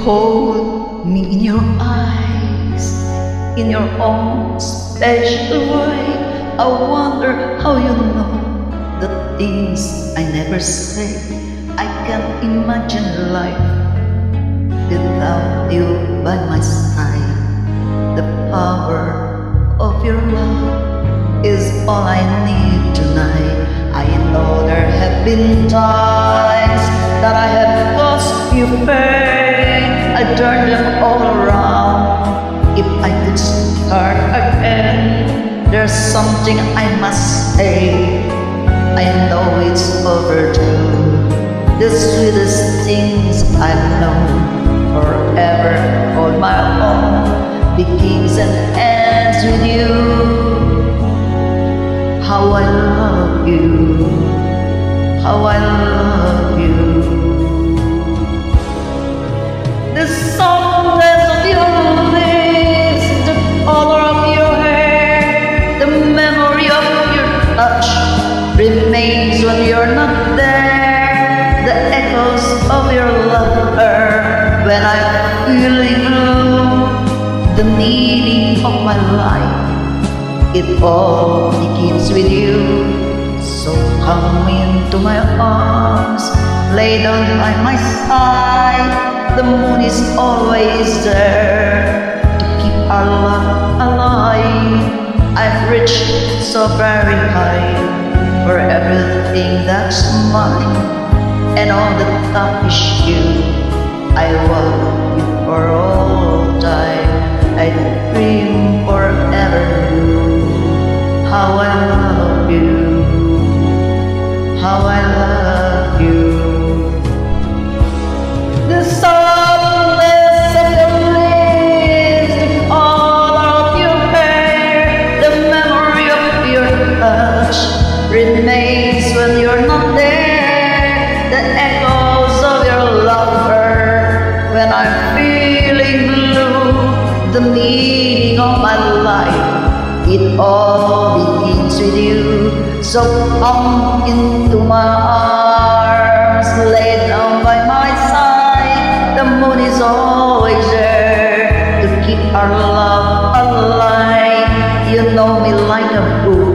hold me in your eyes, in your own special way. I wonder how you know the things I never say. I can't imagine life without you by my side. The power of your love is all I need tonight. I know there have been times that I have caused you pain. I turned them all around. If I could start again, there's something I must say. I know it's overdue. The sweetest things I've known, forever on my own, begins and ends with you. How I love you, how I love you. The softness of your lips, the color of your hair, the memory of your touch remains when you're not there. The echoes of your laughter when I'm feeling blue, the meaning of my life, it all begins with you. So come into my arms, lay down by my side. The moon is always there to keep our love alive. I've reached so very high for everything that's mine, and all the top is you. I want you for all time. I dream forever you. How I love you, how I love you. The softness of your lips, the color of your hair, the memory of your touch remains when you're not there. The echoes of your laughter when I'm feeling blue, the meaning of my life, it all begins with you. So come into my arms, lay down by my side. The moon is always there to keep our love alive. You know me like a book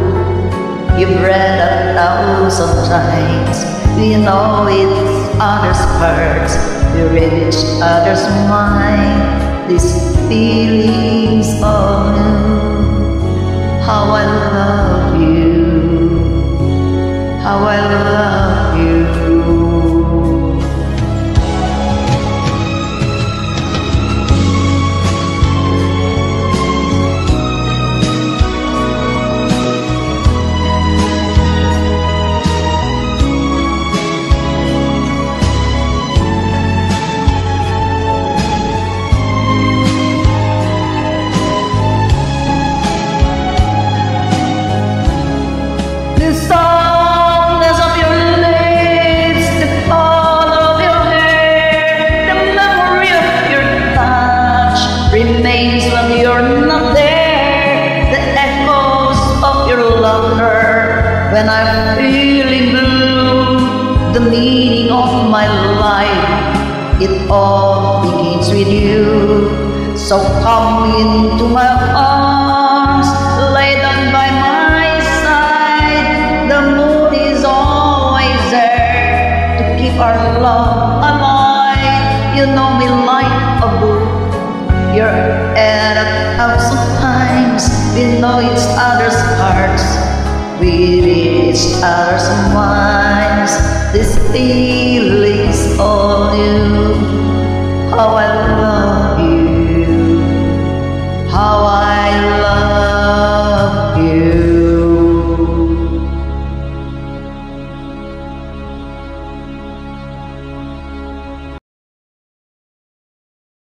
you've read 1,000 times. We know each other's hearts, we read each other's mind. These feelings of you, how I love you, how I love you. The softness of your lips, the color of your hair, the memory of your touch remains when you're not there. The echoes of your laughter when I'm feeling blue, the meaning of my life, it all begins with you. So come into my arms, lay down by my side. The moon is always there to keep our love alive. You know me like a book you're read 1,000 times. We know each other's hearts, we read each other's minds. This feeling